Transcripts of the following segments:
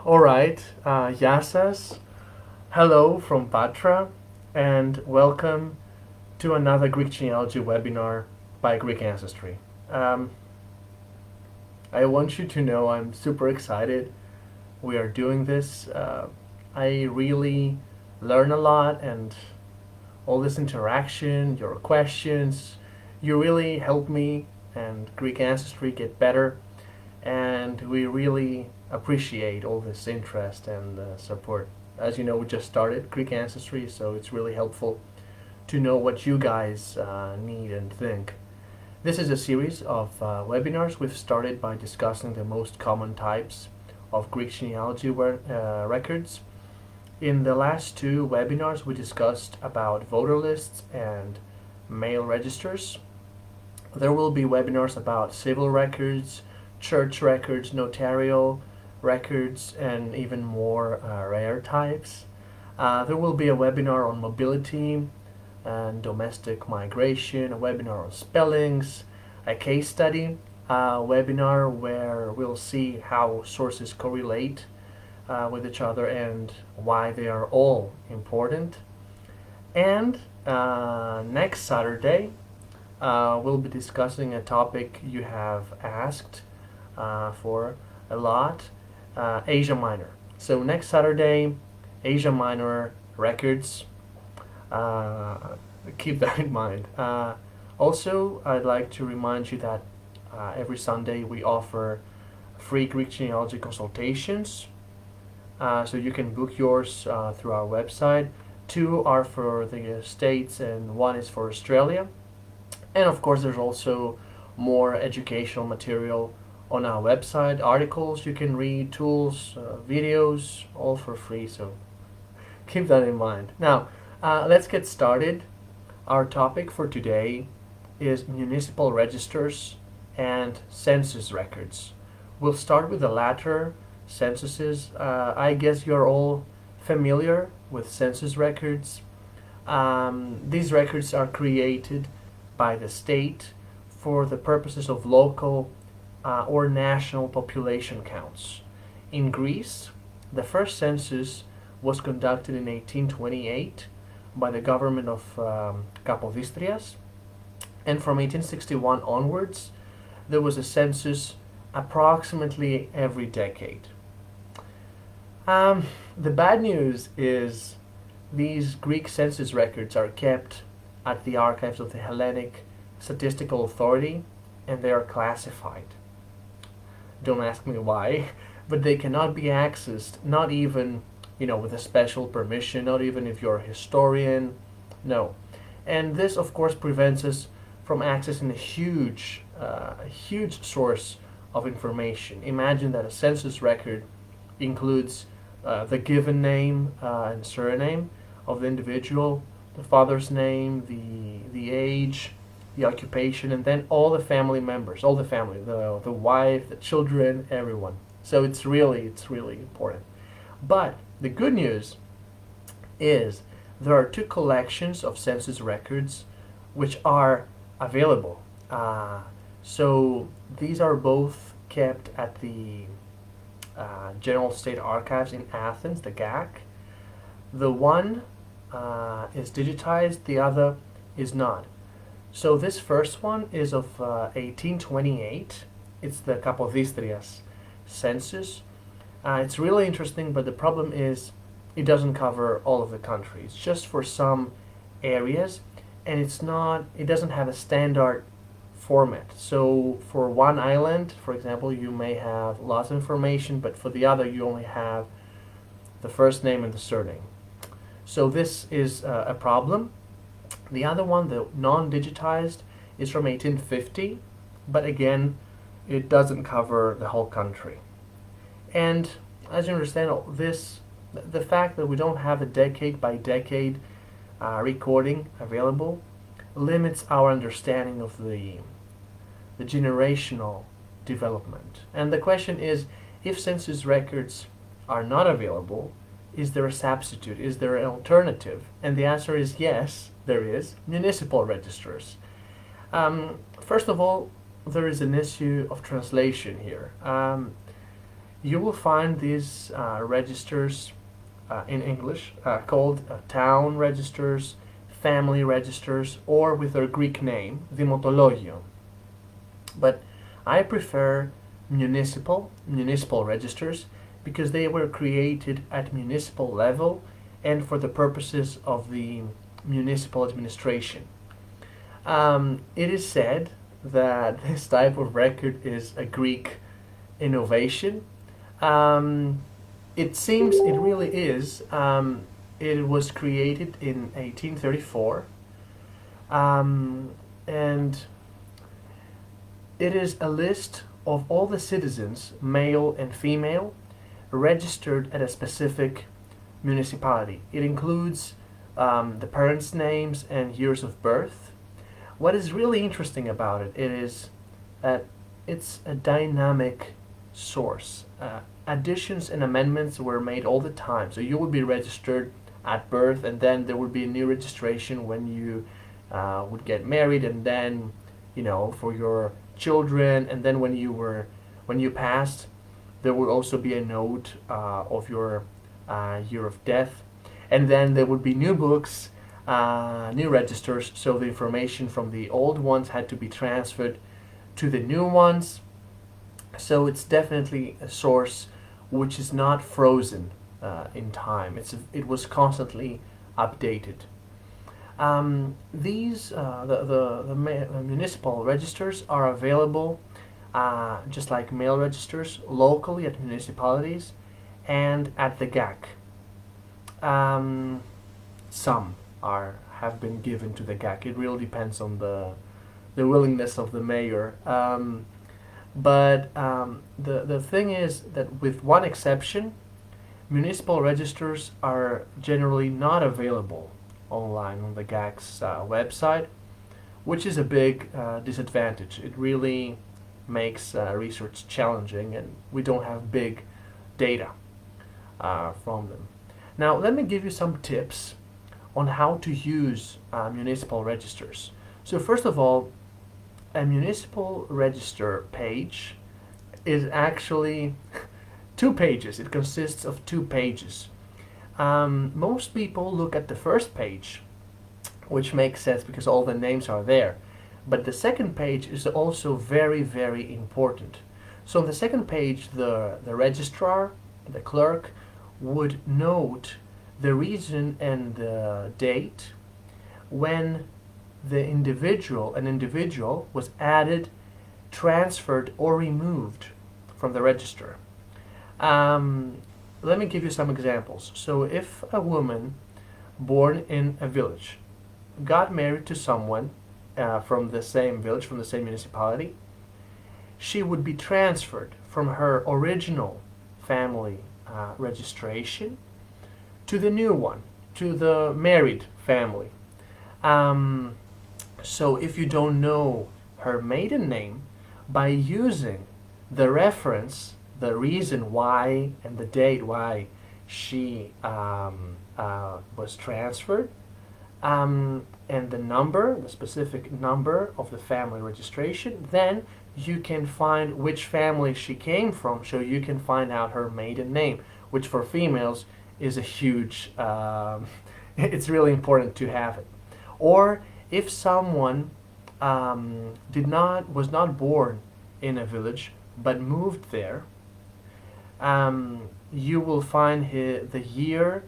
All right, Yassas, hello from Patra, and welcome to another Greek genealogy webinar by Greek Ancestry. Um, I want you to know I'm super excited we are doing this. I really learn a lot, and all this interaction, your questions, you really help me and Greek Ancestry get better, and we really appreciate all this interest and support. As you know, we just started Greek Ancestry, so it's really helpful to know what you guys need and think. This is a series of webinars we've started by discussing the most common types of Greek genealogy records. In the last two webinars, we discussed about voter lists and mail registers. There will be webinars about civil records, church records, notarial records, and even more rare types. There will be a webinar on mobility and domestic migration, a webinar on spellings, a case study, a webinar where we'll see how sources correlate with each other and why they are all important. And next Saturday, we'll be discussing a topic you have asked for a lot, Asia Minor. So next Saturday, Asia Minor records. Keep that in mind. Also, I'd like to remind you that every Sunday we offer free Greek genealogy consultations. So you can book yours through our website. Two are for the States and one is for Australia. And of course, there's also more educational material on our website, articles you can read, tools, videos, all for free. So keep that in mind. Now, let's get started. Our topic for today is municipal registers and census records. We'll start with the latter, censuses. I guess you're all familiar with census records. These records are created by the state for the purposes of local or national population counts. In Greece, the first census was conducted in 1828 by the government of Capodistrias, and from 1861 onwards, there was a census approximately every decade. The bad news is these Greek census records are kept at the archives of the Hellenic Statistical Authority, and they are classified. Don't ask me why, but they cannot be accessed, not even with a special permission, not even if you're a historian, no. And this, of course, prevents us from accessing a huge source of information. Imagine that a census record includes the given name and surname of the individual, the father's name, the age, the occupation, and then all the family members, all the family, the wife, the children, everyone. So it's really important. But the good news is there are two collections of census records which are available. So these are both kept at the General State Archives in Athens, the GAC. The one is digitized, the other is not. So this first one is of 1828. It's the Capodistrias census. It's really interesting, but the problem is it doesn't cover all of the country. It's just for some areas, and it doesn't have a standard format. So for one island, for example, you may have lots of information, but for the other you only have the first name and the surname. So this is a problem. The other one, the non-digitized, is from 1850, but again, it doesn't cover the whole country. And as you understand, the fact that we don't have a decade by decade recording available limits our understanding of the generational development. And the question is, if census records are not available, is there a substitute? Is there an alternative? And the answer is yes, there is. Municipal registers. First of all, there is an issue of translation here. You will find these registers in English called town registers, family registers, or with their Greek name, Δημοτολόγιο. But I prefer municipal registers because they were created at municipal level and for the purposes of the municipal administration. It is said that this type of record is a Greek innovation. It seems it really is. It was created in 1834, and it is a list of all the citizens, male and female, registered at a specific municipality. It includes the parents' names and years of birth. What is really interesting about it is that it's a dynamic source. Additions and amendments were made all the time. So you would be registered at birth, and then there would be a new registration when you would get married, and then for your children, and then when you passed, there would also be a note of your year of death, and then there would be new books, new registers. So the information from the old ones had to be transferred to the new ones. So it's definitely a source which is not frozen in time. It was constantly updated. The municipal registers are available just like mail registers locally at municipalities and at the GAC. Some have been given to the GAC. It really depends on the willingness of the mayor. But the thing is that, with one exception, municipal registers are generally not available online on the GAC's website, which is a big disadvantage. It really makes research challenging, and we don't have big data from them. Now, let me give you some tips on how to use municipal registers. So first of all, a municipal register page is actually 2 pages. It consists of 2 pages. Most people look at the first page, which makes sense because all the names are there. But the second page is also very, very important. So on the second page, the registrar, the clerk, would note the reason and the date when an individual was added, transferred, or removed from the register. Let me give you some examples. So if a woman born in a village got married to someone from the same village, from the same municipality, she would be transferred from her original family registration to the new one, to the married family. So if you don't know her maiden name, by using the reference, the reason why and the date why she was transferred, and the specific number of the family registration, then you can find which family she came from, so you can find out her maiden name, which for females is a huge, it's really important to have it. Or if someone was not born in a village but moved there, you will find the year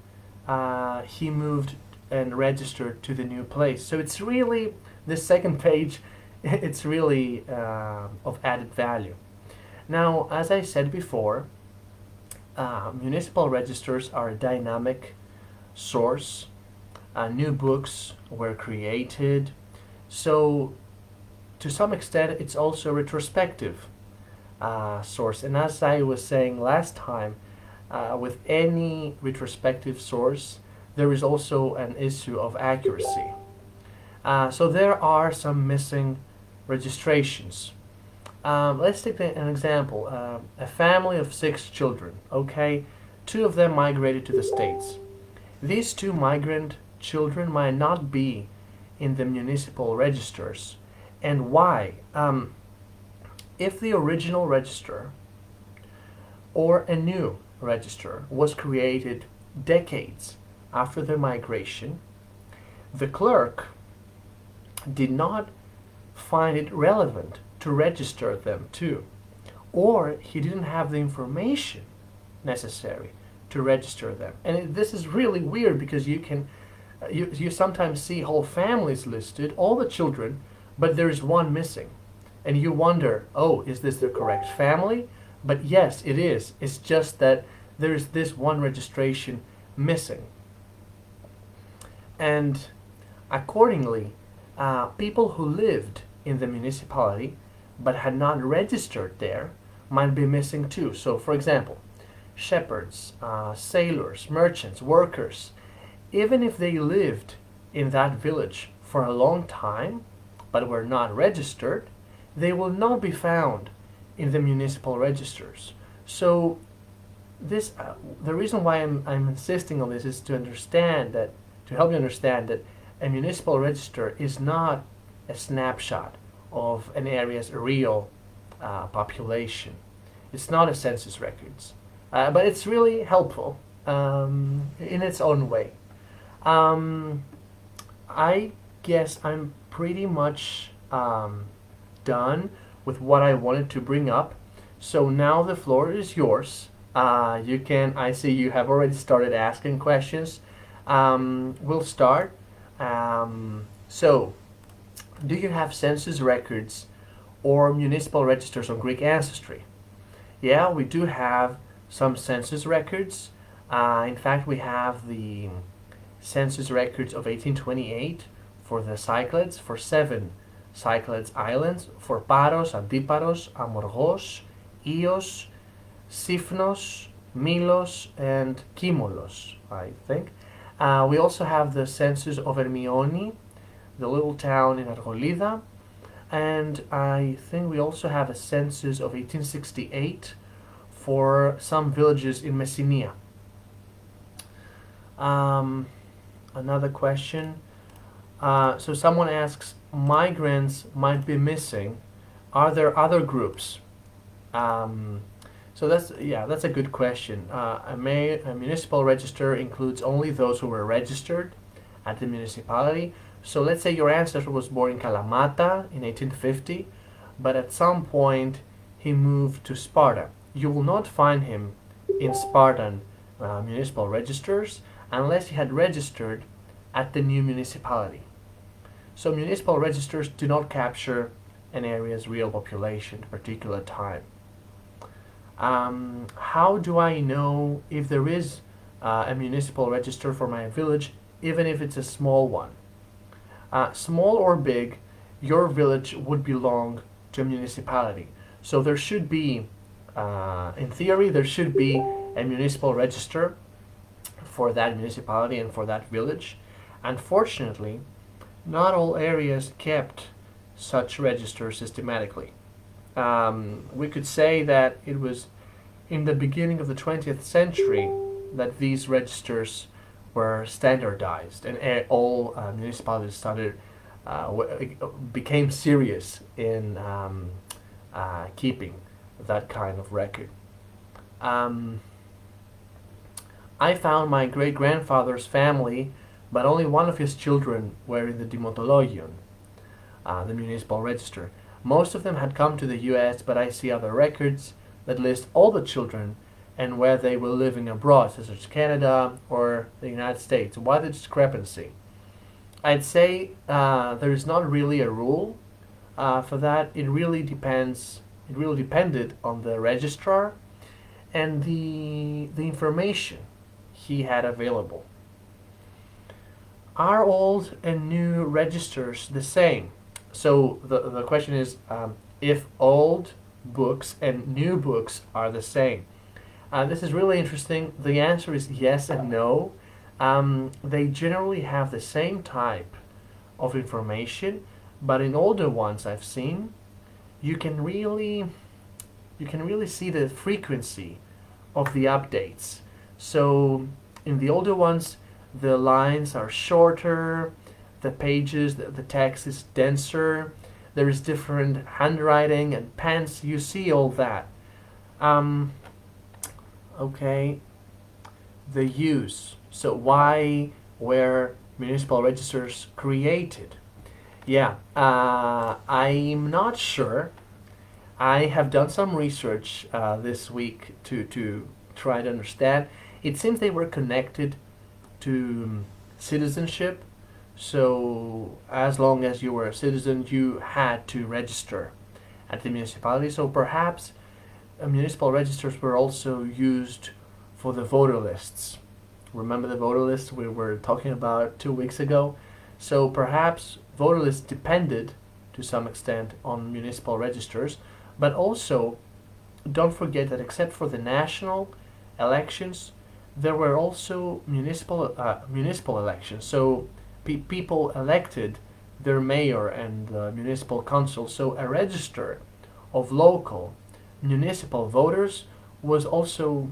he moved and registered to the new place. So it's really, this second page, it's really of added value. Now, as I said before, municipal registers are a dynamic source. New books were created. So to some extent, it's also a retrospective source. And as I was saying last time, with any retrospective source, there is also an issue of accuracy. So there are some missing registrations. Let's take an example. A family of 6 children, okay? 2 of them migrated to the States. These 2 migrant children might not be in the municipal registers. And why? If the original register or a new register was created decades after the migration, the clerk did not find it relevant to register them too, or he didn't have the information necessary to register them. And this is really weird because you sometimes see whole families listed, all the children, but there is one missing. And you wonder, oh, is this the correct family? But yes, it is. It's just that there's this one registration missing. And accordingly, people who lived in the municipality but had not registered there might be missing too. So, for example, shepherds, sailors, merchants, workers, even if they lived in that village for a long time but were not registered, they will not be found in the municipal registers. So this, the reason why I'm insisting on this is to help you understand that a municipal register is not a snapshot of an area's real population. It's not a census records, but it's really helpful in its own way. I guess I'm pretty much done with what I wanted to bring up. So now the floor is yours. I see you have already started asking questions. We'll start. So, do you have census records or municipal registers on Greek Ancestry? Yeah, we do have some census records. In fact, we have the census records of 1828 for the Cyclades, for 7 Cyclades islands, for Paros, Antiparos, Amorgos, Ios, Sifnos, Milos, and Kimolos, I think. We also have the census of Hermione, the little town in Argolida, and I think we also have a census of 1868 for some villages in Messinia. Another question. So someone asks, migrants might be missing. Are there other groups? So that's a good question. A municipal register includes only those who were registered at the municipality. So let's say your ancestor was born in Kalamata in 1850, but at some point he moved to Sparta. You will not find him in Spartan municipal registers unless he had registered at the new municipality. So municipal registers do not capture an area's real population at a particular time. How do I know if there is a municipal register for my village, even if it's a small one? Small or big, your village would belong to a municipality. So there should be, in theory, there should be a municipal register for that municipality and for that village. Unfortunately, not all areas kept such registers systematically. We could say that it was in the beginning of the 20th century that these registers were standardized, and all municipalities became serious in keeping that kind of record. I found my great-grandfather's family, but only one of his children were in the Dimotologion, the municipal register. Most of them had come to the US, but I see other records that list all the children and where they were living abroad, such as Canada or the United States. Why the discrepancy? I'd say there is not really a rule for that. It really depends. It really depended on the registrar and the information he had available. Are old and new registers the same? So the question is if old books and new books are the same. This is really interesting. The answer is yes and no. They generally have the same type of information, but in older ones I've seen, you can really see the frequency of the updates. So in the older ones, the lines are shorter, the pages, the text is denser, there is different handwriting and pens, you see all that. Okay, the use. So why were municipal registers created? Yeah, I'm not sure. I have done some research this week to try to understand. It seems they were connected to citizenship. So as long as you were a citizen, you had to register at the municipality. So perhaps municipal registers were also used for the voter lists. Remember the voter lists we were talking about 2 weeks ago? So perhaps voter lists depended to some extent on municipal registers, but also don't forget that except for the national elections, there were also municipal elections. So people elected their mayor and municipal council. So a register of local municipal voters was also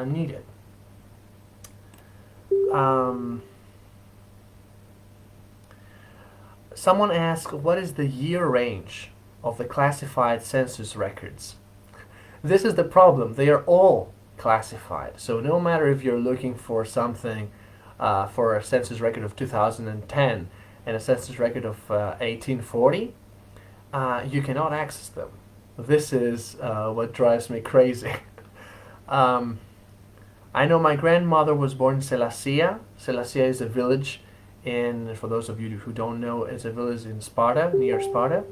needed. Um, Someone asked, what is the year range of the classified census records? This is the problem. They are all classified. So no matter if you're looking for something for a census record of 2010 and a census record of 1840, you cannot access them. This is what drives me crazy. um, I know my grandmother was born in Celacea. Celacea is a village in, for those of you who don't know, it's a village in Sparta, near Sparta.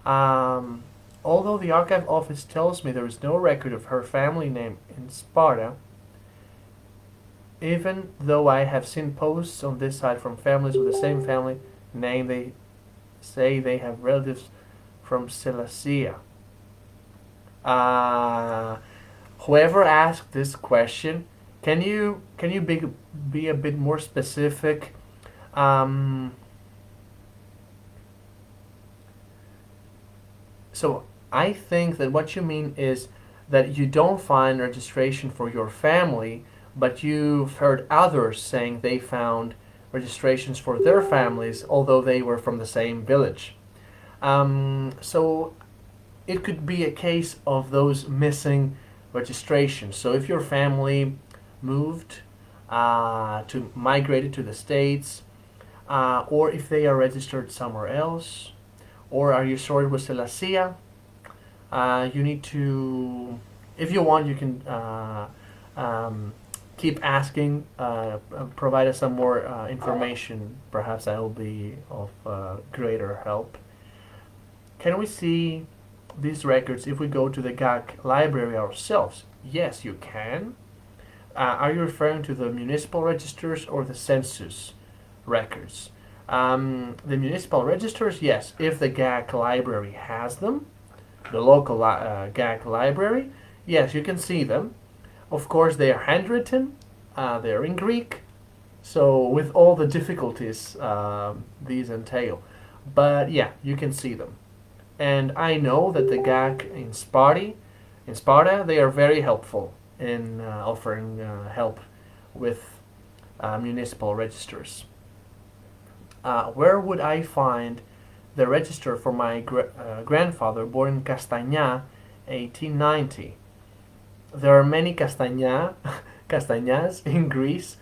Um, Although the archive office tells me there is no record of her family name in Sparta, even though I have seen posts on this site from families with the same family name, they say they have relatives from Cilicia. Uh, Whoever asked this question, can you be a bit more specific? Um, so I think that what you mean is that you don't find registration for your family, but you've heard others saying they found registrations for their families, although they were from the same village. So it could be a case of those missing registrations. So if your family moved to migrated to the States, or if they are registered somewhere else, or are you sorted with Celacea, you need to, if you want, you can keep asking, provide us some more information. Perhaps that will be of greater help. Can we see these records if we go to the GAC library ourselves? Yes, you can. Are you referring to the municipal registers or the census records? The municipal registers, yes, if the GAC library has them, the local GAC library, yes, you can see them. Of course, they are handwritten, they are in Greek, so with all the difficulties these entail. But yeah, you can see them. And I know that the GAC in Sparta, they are very helpful in offering help with municipal registers. Where would I find the register for my grandfather born in Castagna, 1890? There are many Castagnas in Greece.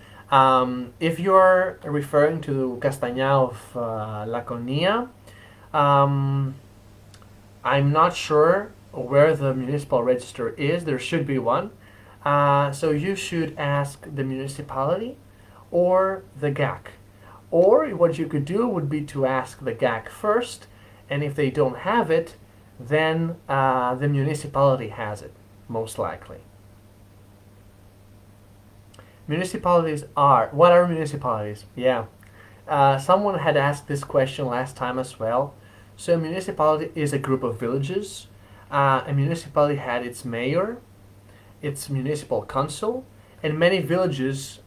If you're referring to Castagna of Laconia, I'm not sure where the municipal register is. There should be one. So you should ask the municipality or the GAC. Or what you could do would be to ask the GAC first, and if they don't have it, then the municipality has it, most likely. Municipalities are, what are municipalities? Yeah. Someone had asked this question last time as well. So a municipality is a group of villages. A municipality had its mayor, its municipal council, and many villages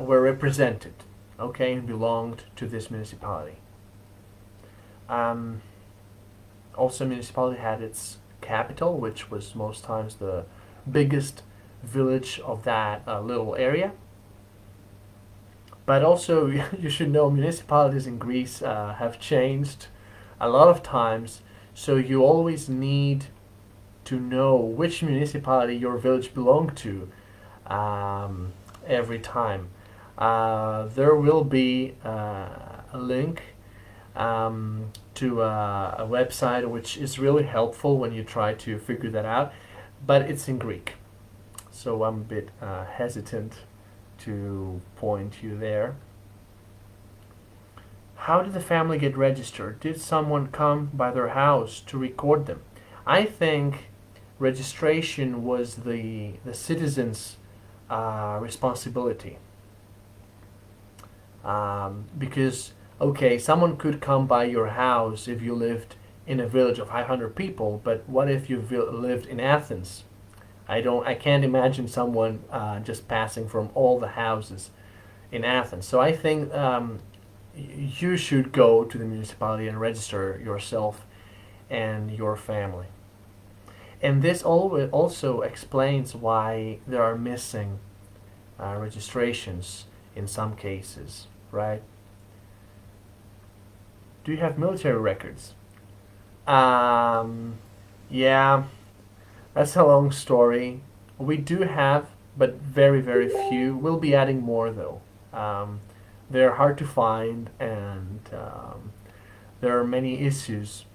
were represented, okay, and belonged to this municipality. Also, municipality had its capital, which was most times the biggest village of that little area. But also, you should know municipalities in Greece have changed a lot of times, so you always need to know which municipality your village belonged to every time. There will be a link to a website which is really helpful when you try to figure that out, but it's in Greek. So I'm a bit hesitant to point you there. How did the family get registered? Did someone come by their house to record them? I think registration was the citizens' responsibility. Because, okay, someone could come by your house if you lived in a village of 500 people, but what if you lived in Athens? I can't imagine someone just passing from all the houses in Athens. So I think you should go to the municipality and register yourself and your family. And this also explains why there are missing registrations in some cases, right? Do you have military records? Yeah, that's a long story. We do have, but very, very few. We'll be adding more though. They're hard to find, and there are many issues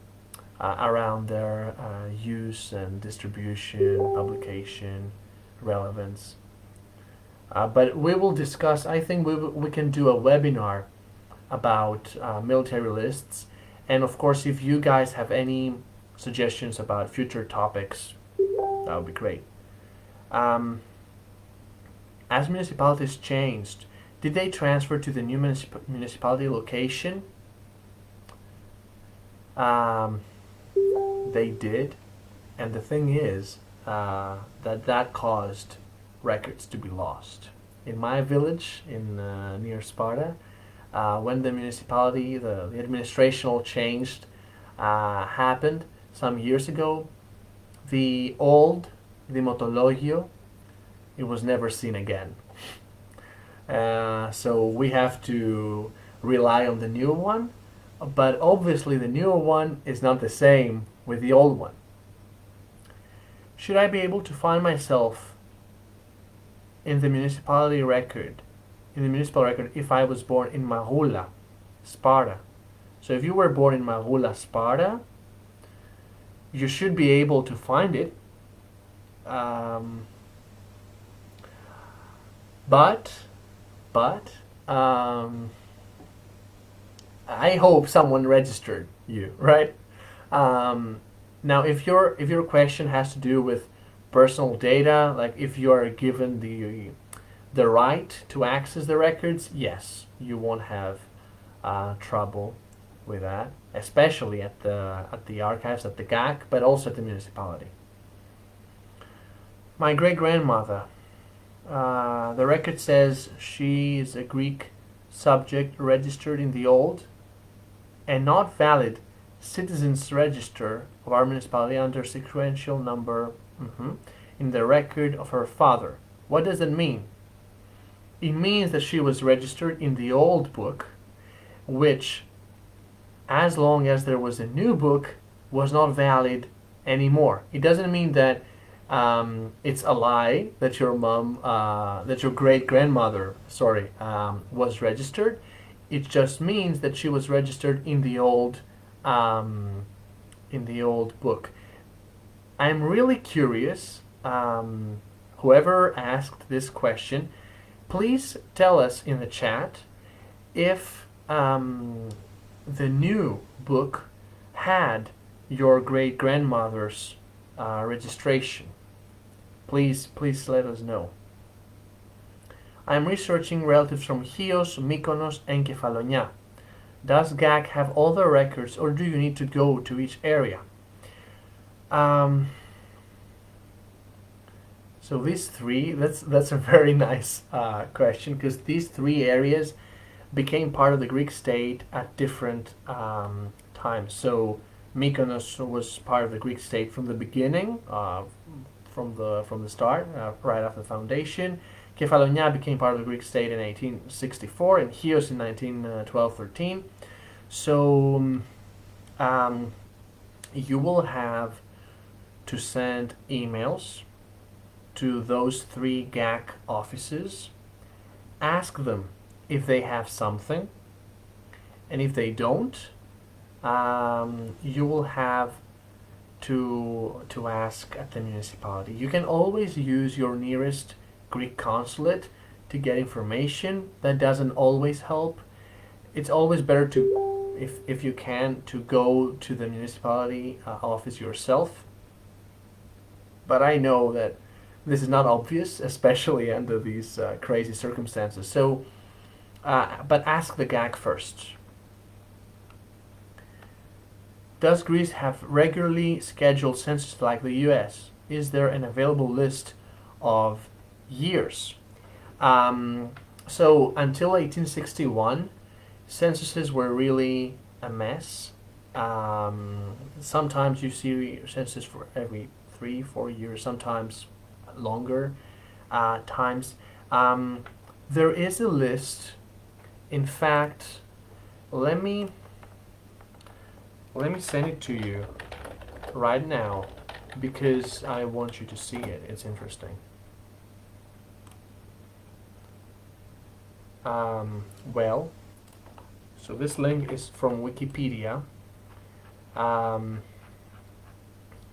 around their use and distribution, publication, relevance. But we will discuss, I think we can do a webinar about military lists. And of course, if you guys have any suggestions about future topics, that would be great. As municipalities changed, did they transfer to the new municipality location? They did. And the thing is that caused records to be lost. In my village, in near Sparta, when the municipality, the administrational changed happened some years ago, the old Dimotologio, it was never seen again. So we have to rely on the new one, but obviously the newer one is not the same with the old one. Should I be able to find myself in the municipal record if I was born in Magula, Sparta? So if you were born in Magula, Sparta, you should be able to find it. But I hope someone registered you, right? Now, if your question has to do with personal data, like if you are given the right to access the records, yes, you won't have trouble with that, especially at the archives, at the GAC, but also at the municipality. My great-grandmother, the record says she is a Greek subject registered in the old and not valid citizens register of our municipality under sequential number in the record of her father. What does it mean? It means that she was registered in the old book, which, as long as there was a new book, was not valid anymore. It doesn't mean that it's a lie that your that your great-grandmother, was registered. It just means that she was registered in the old book. I'm really curious. Whoever asked this question, please tell us in the chat if the new book had your great-grandmother's registration. Please let us know. I'm researching relatives from Chios, Mykonos, and Kefalonia. Does GAC have all the records, or do you need to go to each area? So these three, that's a very nice question, because these three areas became part of the Greek state at different times. So Mykonos was part of the Greek state from the beginning, from the start, right after the foundation. Kefalonia became part of the Greek state in 1864, and Chios in 1912-13. So you will have to send emails to those 3 GAC offices. Ask them if they have something, and if they don't, you will have to ask at the municipality. You can always use your nearest Greek consulate to get information. That doesn't always help. It's always better to, if you can, to go to the municipality office yourself. But I know that this is not obvious, especially under these crazy circumstances. So, but ask the GAC first. Does Greece have regularly scheduled census like the US? Is there an available list of years? So until 1861, censuses were really a mess. Sometimes you see census for every 3-4 years, sometimes longer times. There is a list. In fact, let me send it to you right now because I want you to see it. It's interesting. Well, so this link is from Wikipedia.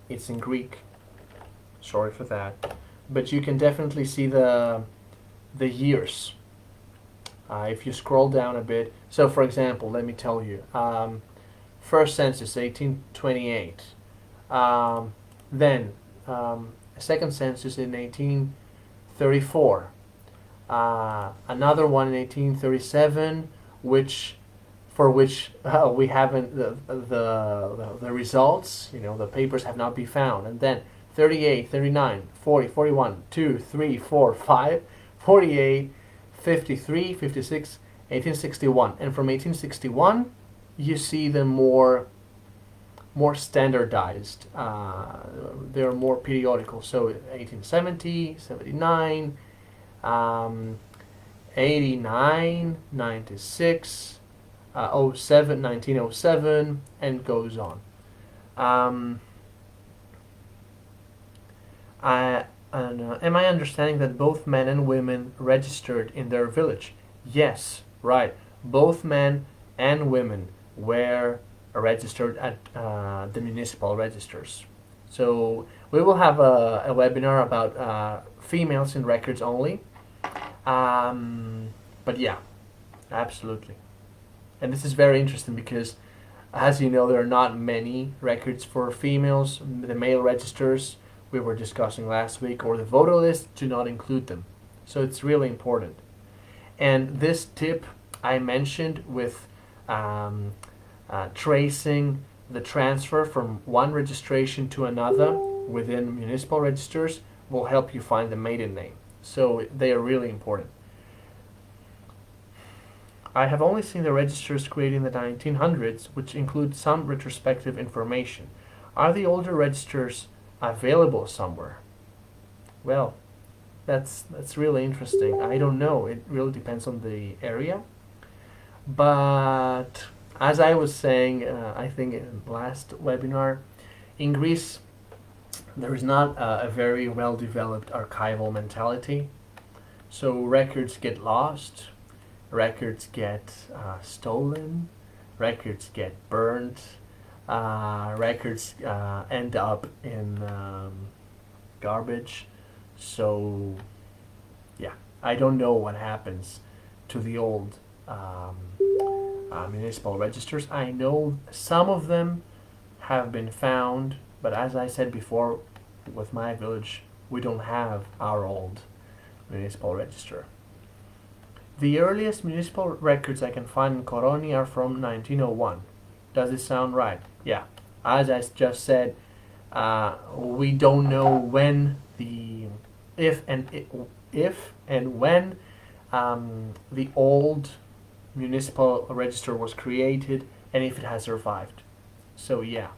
It's in Greek. Sorry for that. But you can definitely see the years. If you scroll down a bit. So for example, let me tell you. First census, 1828. Then, second census in 1834. Another one in 1837, for which we haven't the results. The papers have not been found. And then 38, 39, 40, 41, 2, 3, 4, 5, 48, 53, 56, 1861, and from 1861. You see them more standardized. They're more periodical. So 1870, 79, 89, 96, 07, 1907, and goes on. Am I understanding that both men and women registered in their village? Yes, right. Both men and women were registered at the municipal registers. So we will have a webinar about females in records only. But yeah, absolutely. And this is very interesting because, as you know, there are not many records for females. The male registers we were discussing last week, or the voter list, do not include them. So it's really important. And this tip I mentioned with tracing the transfer from one registration to another within municipal registers will help you find the maiden name. So they are really important. I have only seen the registers created in the 1900s, which include some retrospective information. Are the older registers available somewhere? Well, that's really interesting. I don't know. It really depends on the area. But as I was saying, I think in the last webinar, in Greece, there is not a very well-developed archival mentality. So records get lost, records get stolen, records get burnt, records end up in garbage. So, yeah, I don't know what happens to the old municipal registers. I know some of them have been found, but as I said before, with my village, we don't have our old municipal register. The earliest municipal records I can find in Koroni are from 1901. Does it sound right? Yeah. As I just said, we don't know when if and when the old municipal register was created and if it has survived. So yeah.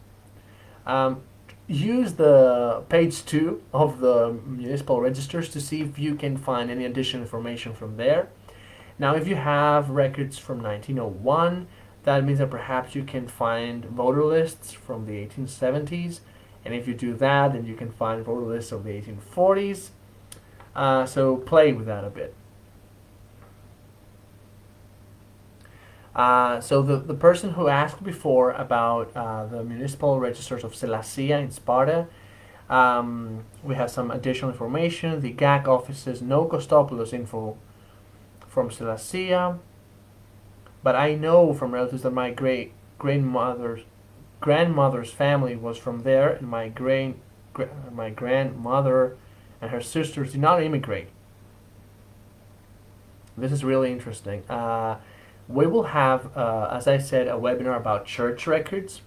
Use the page 2 of the municipal registers to see if you can find any additional information from there. Now, if you have records from 1901, that means that perhaps you can find voter lists from the 1870s And if you do that, then you can find voter lists of the 1840s. So play with that a bit. So the person who asked before about the municipal registers of Selassie in Sparta, we have some additional information. The GAC offices no Kostopoulos info from Selassie, but I know from relatives that my grandmother's family was from there, and my grandmother and her sisters did not immigrate. This is really interesting. We will have, as I said, a webinar about church records.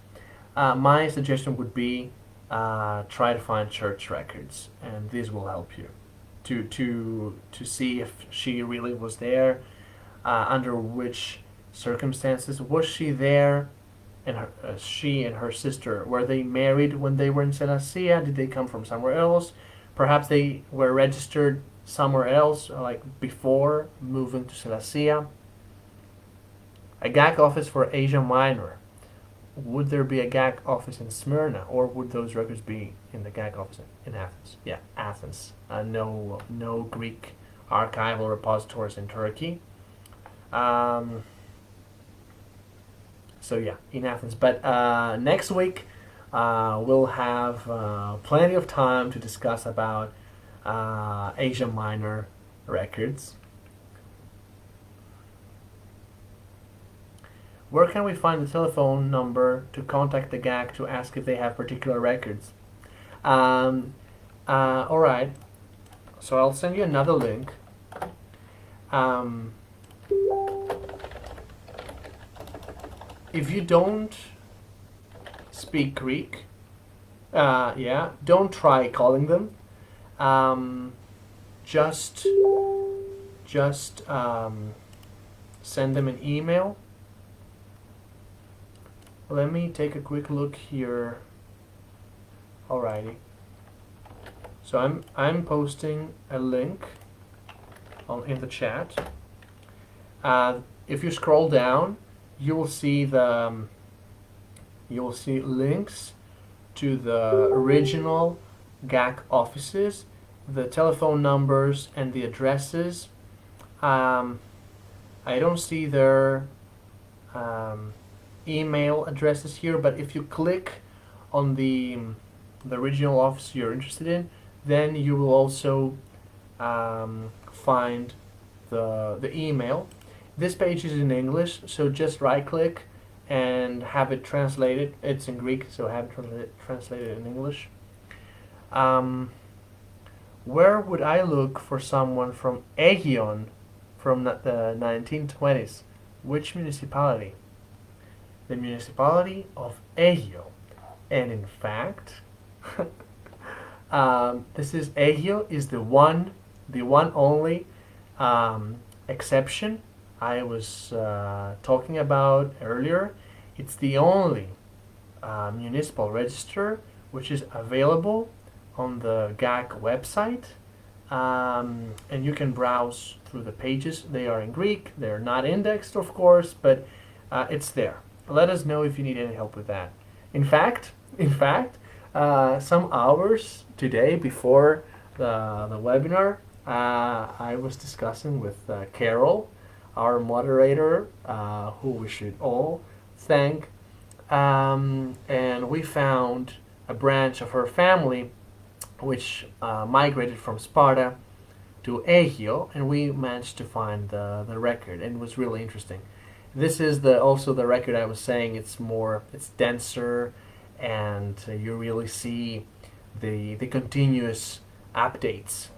My suggestion would be try to find church records, and this will help you to see if she really was there, under which circumstances was she there, and she and her sister, were they married when they were in Selassie? Did they come from somewhere else? Perhaps they were registered somewhere else, like before moving to Selassie. A GAC office for Asia Minor. Would there be a GAC office in Smyrna, or would those records be in the GAC office in Athens? Yeah, Athens. No Greek archival repositories in Turkey. So yeah, in Athens. But next week we'll have plenty of time to discuss about Asia Minor records. Where can we find the telephone number to contact the GAC to ask if they have particular records? Alright, so I'll send you another link. If you don't speak Greek, don't try calling them. Just send them an email. Let me take a quick look here. Alrighty. So I'm posting a link in the chat. If you scroll down, you will see links to the original GAC offices, the telephone numbers and the addresses. I don't see their email addresses here, but if you click on the original office you're interested in, then you will also find the email. This page is in English, so just right click and have it translated. It's in Greek, so have it translated in English. Where would I look for someone from Aegion from the 1920s? Which municipality? The municipality of Aegio. And in fact, this is Aegio is the one only exception I was talking about earlier. It's the only municipal register which is available on the GAC website, and you can browse through the pages. They are in Greek. They're not indexed, of course, but it's there. Let us know if you need any help with that. In fact, some hours today before the webinar, I was discussing with Carol, our moderator, who we should all thank, and we found a branch of her family which migrated from Sparta to Aegio, and we managed to find the record, and it was really interesting. This is also the record I was saying. It's denser, and you really see the continuous updates.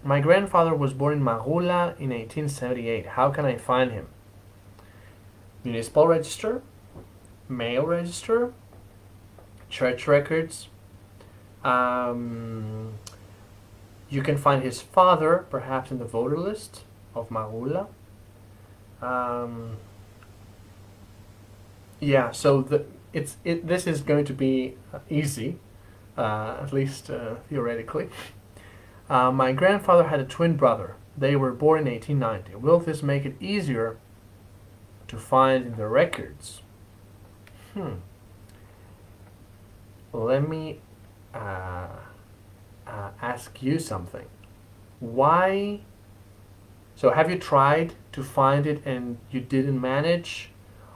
My grandfather was born in Magula in 1878. How can I find him? Municipal register, mail register, church records. You can find his father perhaps in the voter list of Magula. Yeah, so this is going to be easy, at least theoretically. My grandfather had a twin brother. They were born in 1890. Will this make it easier to find in the records? let me uh, ask you something. Why? So, have you tried to find it and you didn't manage?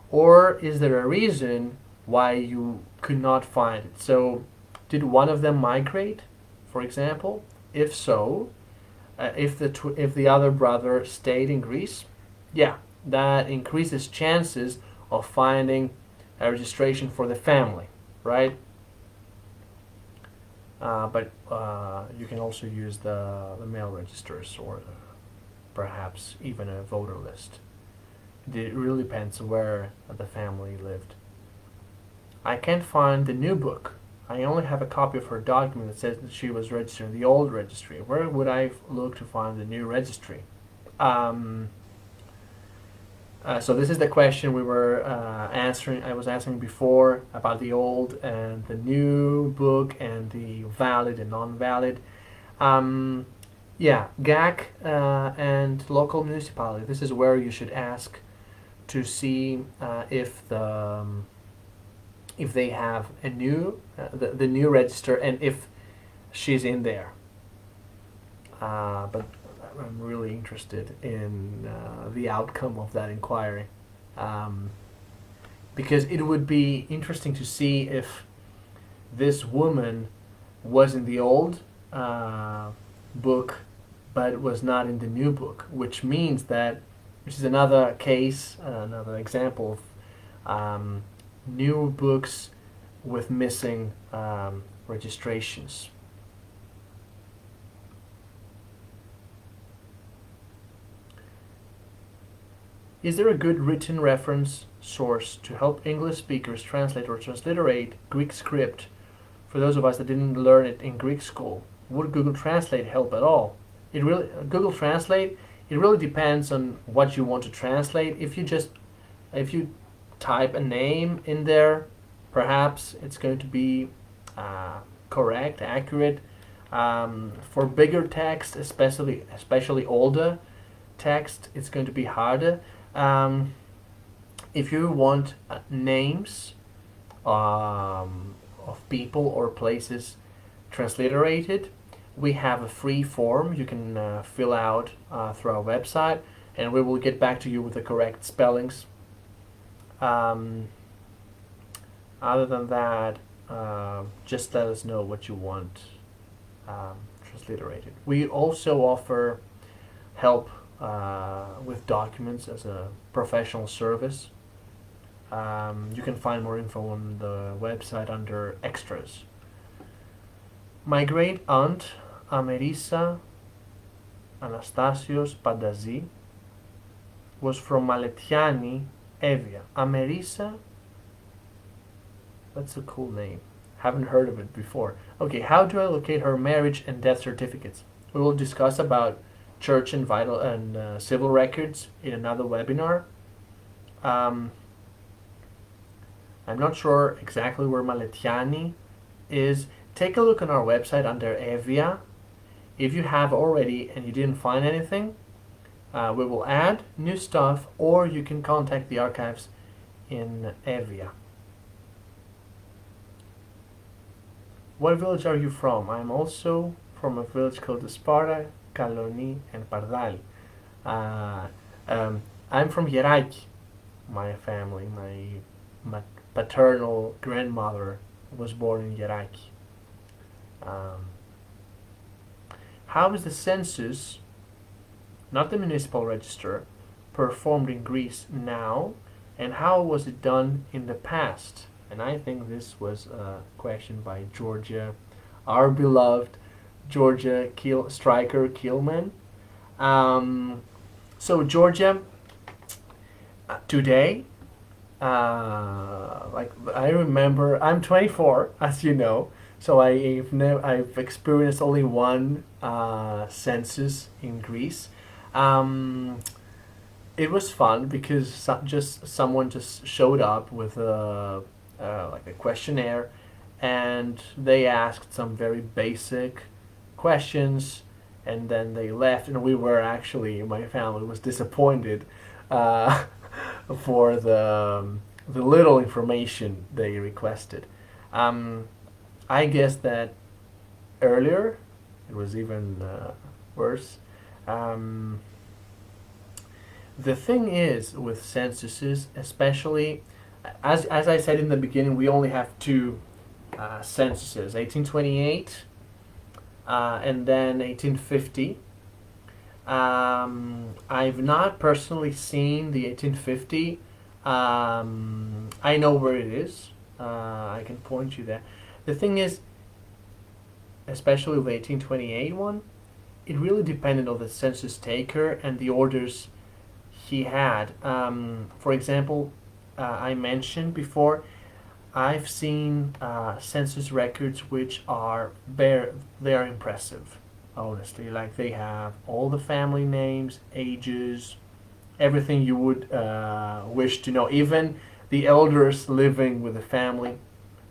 Or is there a reason why you could not find it? So, did one of them migrate, for example? If so, if the other brother stayed in Greece, yeah, that increases chances of finding a registration for the family, right? But you can also use the mail registers or perhaps even a voter list. It really depends where the family lived. I can't find the new book. I only have a copy of her document that says that she was registered in the old registry. Where would I look to find the new registry? Um, so this is the question we were answering. I was answering before about the old and the new book and the valid and non-valid. Um, yeah, GAC and local municipality. This is where you should ask to see if they have a new the new register and if she's in there. But I'm really interested in the outcome of that inquiry, um, because it would be interesting to see if this woman was in the old book but was not in the new book, which means that, which is another case, another example of new books with missing registrations. Is there a good written reference source to help English speakers translate or transliterate Greek script for those of us that didn't learn it in Greek school? Would Google Translate help at all? Google Translate, it really depends on what you want to translate. If you type a name in there, perhaps it's going to be correct, accurate. For bigger text, especially older text, it's going to be harder. If you want names of people or places transliterated, we have a free form you can fill out through our website, and we will get back to you with the correct spellings. Um, Other than that, just let us know what you want transliterated. We also offer help with documents as a professional service. You can find more info on the website under extras. My great aunt, Amerisa Anastasios Pandazi, was from Maletiani, Evia. Amerisa, that's a cool name. Haven't heard of it before. Okay, how do I locate her marriage and death certificates? We will discuss about church and vital and civil records in another webinar. I'm not sure exactly where Maletiani is. Take a look on our website under Evia. If you have already and you didn't find anything, we will add new stuff, or you can contact the archives in Evia. What village are you from? I'm also from a village called Sparta, Kaloni, and Pardali. I'm from Yeraki. My family, my paternal grandmother was born in Yeraki. How is the census, not the municipal register, performed in Greece now, and how was it done in the past? And I think this was a question by Georgia, our beloved Georgia striker Kielman. So Georgia, today, like I remember, I'm 24, as you know, so I've experienced only one census in Greece. It was fun because someone just showed up with like a questionnaire, and they asked some very basic questions, and then they left, and my family was disappointed for the little information they requested. I guess that earlier it was even worse. Um, the thing is with censuses, especially as I said in the beginning, we only have two censuses: 1828 and then 1850. I've not personally seen the 1850. I know where it is. I can point you there. The thing is, especially with the 1828 one, it really depended on the census taker and the orders he had. For example, I mentioned before, I've seen census records which are very impressive. Honestly, like they have all the family names, ages, everything you would wish to know, even the elders living with the family.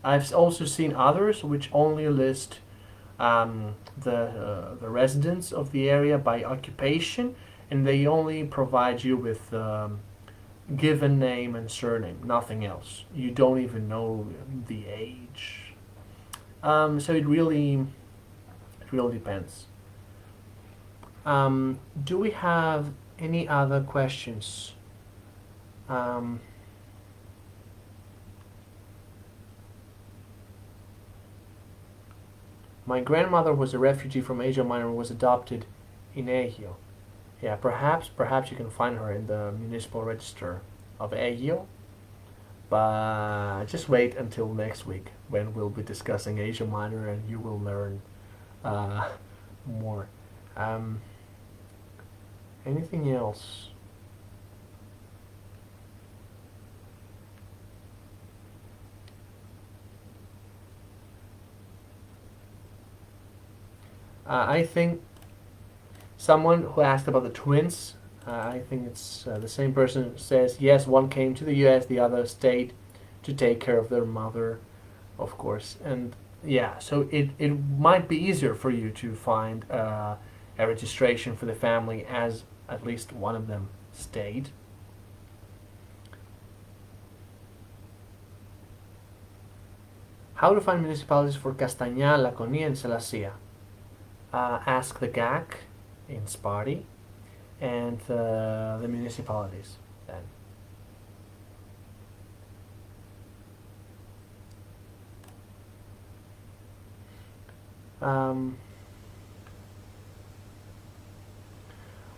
I've also seen others which only list the residents of the area by occupation, and they only provide you with given name and surname, nothing else. You don't even know the age. So it really depends. Do we have any other questions? Um, my grandmother was a refugee from Asia Minor and was adopted in Egio. Yeah, perhaps you can find her in the municipal register of Egio. But just wait until next week when we'll be discussing Asia Minor and you will learn more. Um, anything else? I think someone who asked about the twins, I think it's the same person says, yes, one came to the US, the other stayed to take care of their mother, of course. And yeah, so it might be easier for you to find a registration for the family as at least one of them stayed. How to find municipalities for Castañá, Laconia, and Selassie? Ask the GAC in Sparty and the municipalities then.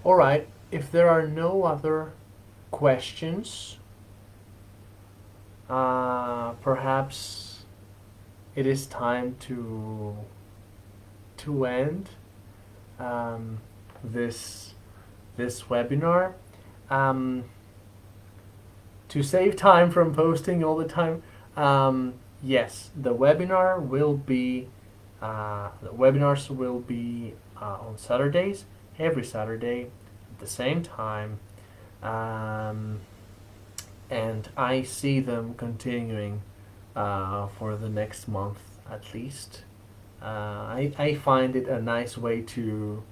All right, if there are no other questions, perhaps it is time to end this webinar. To save time from posting all the time, yes, the webinars will be on Saturdays, every Saturday at the same time, and I see them continuing for the next month at least. I find it a nice way to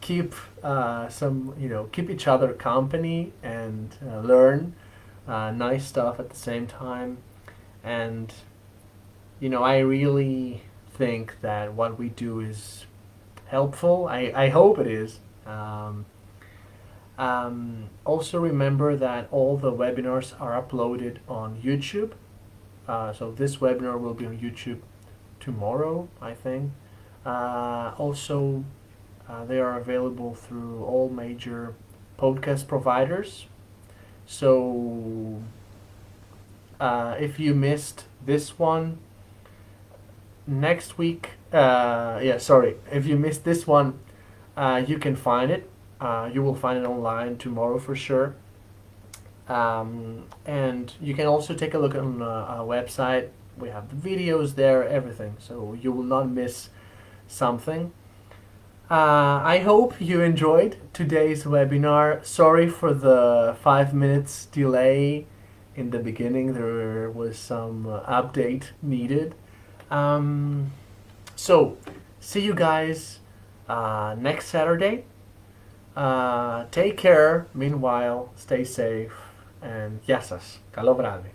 keep keep each other company and learn nice stuff at the same time. And I really think that what we do is helpful. I hope it is. Also remember that all the webinars are uploaded on YouTube. So this webinar will be on YouTube tomorrow, I think. Also, they are available through all major podcast providers. So if you missed this one, next week, if you missed this one, you can find it. You will find it online tomorrow for sure. And you can also take a look on our website. We have the videos there, everything, so you will not miss something. I hope you enjoyed today's webinar. Sorry for the 5 minutes delay in the beginning. There was some update needed. So, see you guys next Saturday. Take care. Meanwhile, stay safe. And γεια σας. Καλό βράδυ.